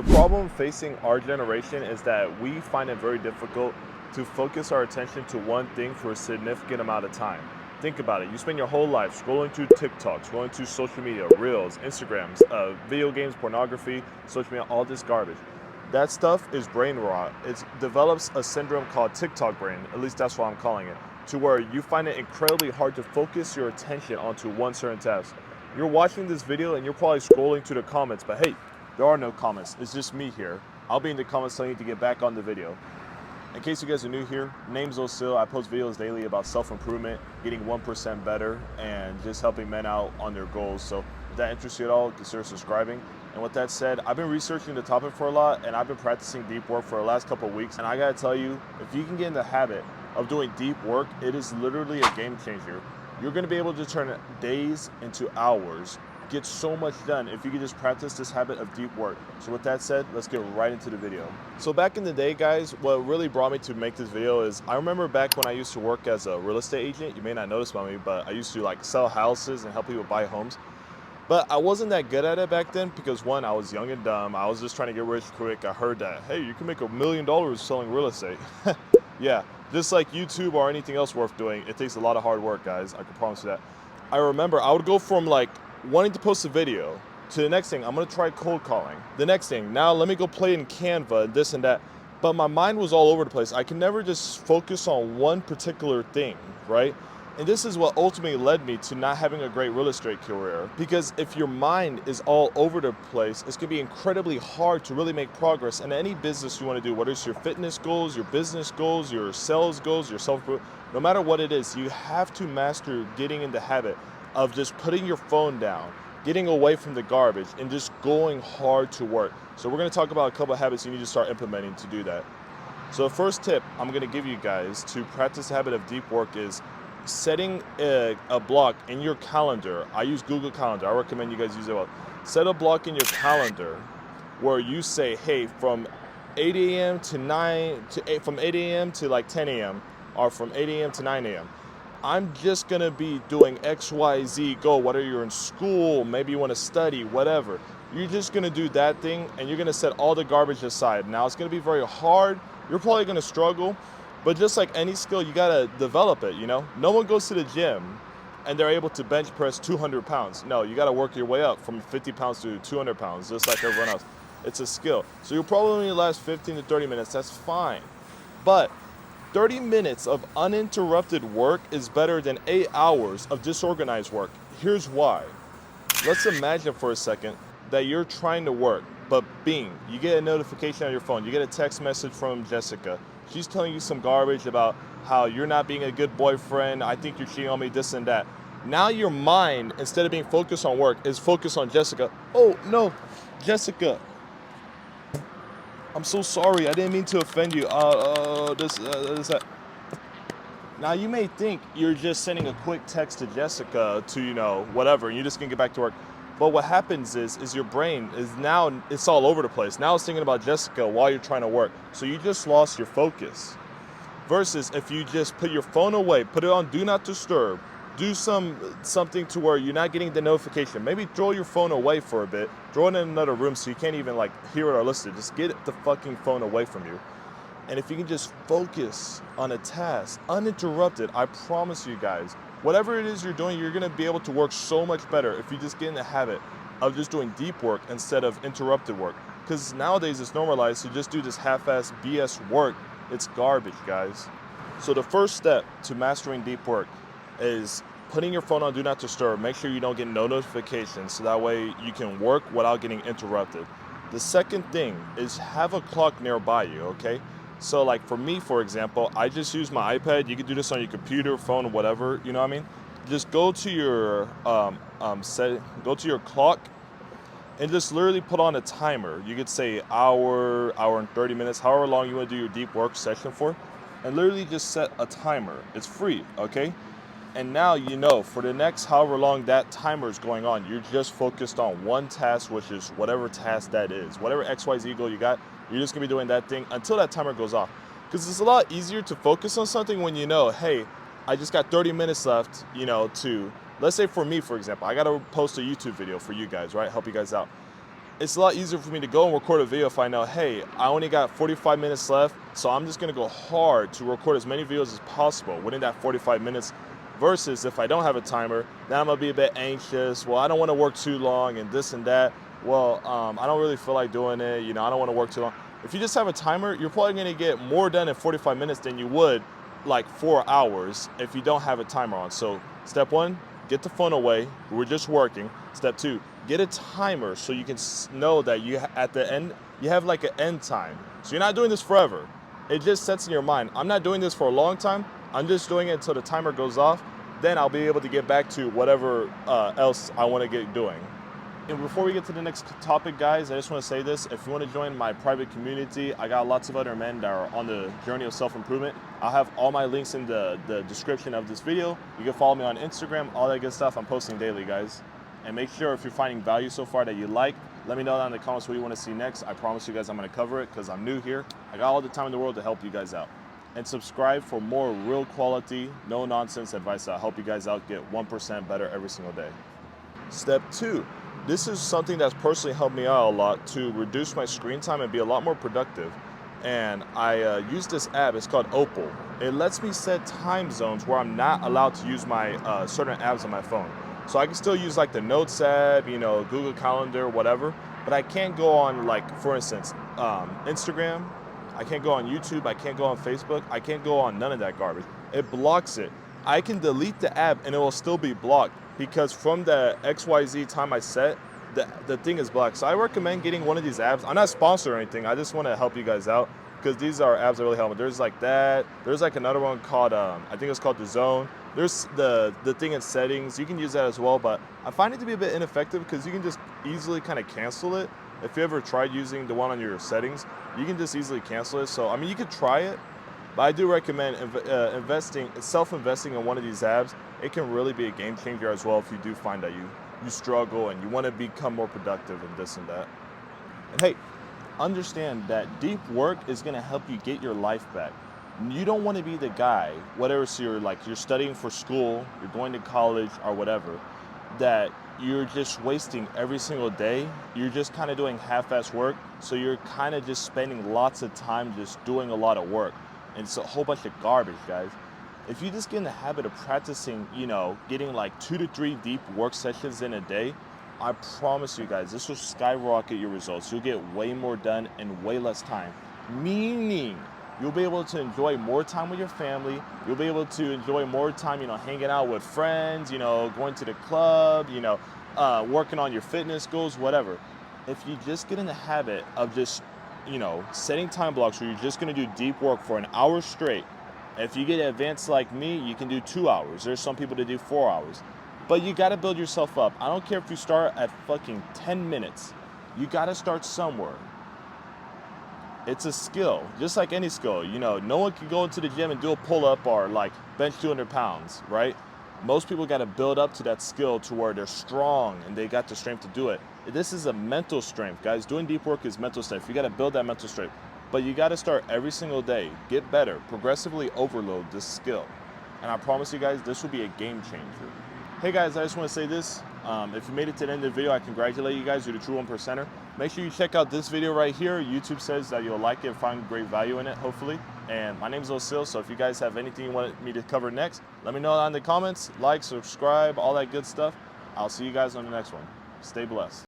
The problem facing our generation is that we find it very difficult to focus our attention to one thing for a significant amount of time. Think about it. You spend your whole life scrolling through TikTok, scrolling through social media, Reels, Instagrams, video games, pornography, social media, all this garbage. That stuff is brain rot. It develops a syndrome called TikTok brain, at least that's what I'm calling it, to where you find it incredibly hard to focus your attention onto one certain task. You're watching this video and you're probably scrolling through the comments, but hey, there are no comments. It's just me here. I'll be in the comments telling you to get back on the video. In case you guys are new here, name's Osil. I post videos daily about self-improvement, getting 1% better, and just helping men out on their goals. So if that interests you at all, consider subscribing. And with that said, I've been researching the topic for a lot, and I've been practicing deep work for the last couple of weeks. And I gotta tell you, if you can get in the habit of doing deep work, it is literally a game changer. You're gonna be able to turn days into hours, get so much done if you can just practice this habit of deep work. So with that said, let's get right into the video. So back in the day, guys, what really brought me to make this video is I remember back when I used to work as a real estate agent. You may not notice about me, but I used to like sell houses and help people buy homes. But I wasn't that good at it back then because one, I was young and dumb. I was just trying to get rich quick. I heard that, hey, you can make $1 million selling real estate. Yeah, just like YouTube or anything else worth doing, it takes a lot of hard work, guys. I can promise you that. I remember I would go from like wanting to post a video to the next thing, I'm gonna try cold calling. The next thing, now let me go play in Canva and this and that. But my mind was all over the place. I can never just focus on one particular thing, right? And this is what ultimately led me to not having a great real estate career. Because if your mind is all over the place, it's gonna be incredibly hard to really make progress in any business you wanna do, whether it's your fitness goals, your business goals, your sales goals, your self-improvement, no matter what it is, you have to master getting in the habit of just putting your phone down, getting away from the garbage, and just going hard to work. So we're gonna talk about a couple of habits you need to start implementing to do that. So the first tip I'm gonna give you guys to practice the habit of deep work is setting a block in your calendar. I use Google Calendar. I recommend you guys use it well. Set a block in your calendar where you say, hey, from 8 a.m. to 9 to 8, from 8 a.m. to like 10 a.m. or from 8 a.m. to 9 a.m. I'm just gonna be doing X, Y, Z goal, whether you're in school, maybe you wanna study, whatever. You're just gonna do that thing and you're gonna set all the garbage aside. Now it's gonna be very hard, you're probably gonna struggle, but just like any skill, you gotta develop it, you know? No one goes to the gym and they're able to bench press 200 pounds. No, you gotta work your way up from 50 pounds to 200 pounds, just like everyone else. It's a skill. So you'll probably only last 15 to 30 minutes, that's fine. But 30 minutes of uninterrupted work is better than 8 hours of disorganized work. Here's why. Let's imagine for a second that you're trying to work, but bing, you get a notification on your phone. You get a text message from Jessica. She's telling you some garbage about how you're not being a good boyfriend. I think you're cheating on me, this and that. Now your mind, instead of being focused on work, is focused on Jessica. Oh no, Jessica, I'm so sorry. I didn't mean to offend you. That. Now you may think you're just sending a quick text to Jessica to, whatever, and you're just gonna get back to work. But what happens is your brain is now, it's all over the place. Now it's thinking about Jessica while you're trying to work. So you just lost your focus. Versus if you just put your phone away, put it on do not disturb, do something to where you're not getting the notification. Maybe throw your phone away for a bit, throw it in another room so you can't even like hear it or listen. Just get the fucking phone away from you. And if you can just focus on a task uninterrupted, I promise you guys, whatever it is you're doing, you're gonna be able to work so much better if you just get in the habit of just doing deep work instead of interrupted work. Because nowadays it's normalized to just do this half-ass BS work. It's garbage, guys. So the first step to mastering deep work is putting your phone on do not disturb. Make sure you don't get no notifications so that way you can work without getting interrupted. The second thing is have a clock nearby you, okay? So like for me, for example, I just use my iPad. You can do this on your computer, phone, whatever, you know what I mean? Just go to your go to your clock and just literally put on a timer. You could say hour and 30 minutes, however long you want to do your deep work session for, and literally just set a timer. It's free, okay? And now you know for the next however long that timer is going on, you're just focused on one task, which is whatever task that is. Whatever XYZ goal you got, you're just gonna be doing that thing until that timer goes off. Because it's a lot easier to focus on something when you know, hey, I just got 30 minutes left, to, let's say for me, for example, I gotta post a YouTube video for you guys, right? Help you guys out. it's a lot easier for me to go and record a video if I know, hey, I only got 45 minutes left, so I'm just gonna go hard to record as many videos as possible within that 45 minutes, versus if I don't have a timer, then I'm gonna be a bit anxious. Well, I don't wanna work too long and this and that. Well, I don't really feel like doing it, you know, I don't wanna work too long. If you just have a timer, you're probably gonna get more done in 45 minutes than you would like 4 hours if you don't have a timer on. So step one, get the phone away. We're just working. Step two, get a timer so you can know that at the end, you have like an end time. So you're not doing this forever. It just sets in your mind, I'm not doing this for a long time. I'm just doing it until the timer goes off. Then I'll be able to get back to whatever else I want to get doing. And before we get to the next topic, guys, I just want to say this. If you want to join my private community, I got lots of other men that are on the journey of self-improvement. I'll have all my links in the description of this video. You can follow me on Instagram, all that good stuff. I'm posting daily, guys. And make sure if you're finding value so far that you like, let me know down in the comments what you want to see next. I promise you guys I'm going to cover it because I'm new here. I got all the time in the world to help you guys out. And subscribe for more real quality, no nonsense advice that'll help you guys out get 1% better every single day. Step two. This is something that's personally helped me out a lot to reduce my screen time and be a lot more productive. And I use this app, it's called Opal. It lets me set time zones where I'm not allowed to use my certain apps on my phone. So I can still use like the Notes app, you know, Google Calendar, whatever, but I can't go on, like, for instance, Instagram, I can't go on YouTube, I can't go on Facebook, I can't go on none of that garbage. It blocks it. I can delete the app and it will still be blocked, because from the XYZ time I set, the thing is blocked. So I recommend getting one of these apps. I'm not sponsored or anything. I just want to help you guys out because these are apps that really help me. There's like that. There's like another one called, I think it's called The Zone. There's the thing in settings. You can use that as well, but I find it to be a bit ineffective because you can just easily kind of cancel it. If you ever tried using the one on your settings, you can just easily cancel it. So, I mean, you could try it, but I do recommend self-investing in one of these apps. It can really be a game changer as well if you do find that you struggle and you want to become more productive and this and that. And hey, understand that deep work is going to help you get your life back. You don't want to be the guy, whatever, so you're studying for school, you're going to college or whatever, that you're just wasting every single day. You're just kind of doing half-ass work. So you're kind of just spending lots of time just doing a lot of work. And it's a whole bunch of garbage, guys. If you just get in the habit of practicing, you know, getting like 2 to 3 deep work sessions in a day, I promise you guys, this will skyrocket your results. You'll get way more done in way less time. Meaning, you'll be able to enjoy more time with your family. You'll be able to enjoy more time, you know, hanging out with friends, you know, going to the club, you know, working on your fitness goals, whatever. If you just get in the habit of just, you know, setting time blocks where you're just going to do deep work for an hour straight. If you get advanced like me, you can do 2 hours. There's some people that do 4 hours. But you got to build yourself up. I don't care if you start at fucking 10 minutes. You got to start somewhere. It's a skill, just like any skill. You know, no one can go into the gym and do a pull-up or like bench 200 pounds, right? Most people got to build up to that skill to where they're strong and they got the strength to do it. This is a mental strength, guys. Doing deep work is mental strength. You got to build that mental strength. But you got to start every single day, get better, progressively overload this skill. And I promise you guys, this will be a game changer. Hey guys, I just want to say this. If you made it to the end of the video, I congratulate you guys. You're the true 1%er. Make sure you check out this video right here. YouTube says that you'll like it, find great value in it, hopefully. And my name's Osil, so if you guys have anything you want me to cover next, let me know down in the comments. Like, subscribe, all that good stuff. I'll see you guys on the next one. Stay blessed.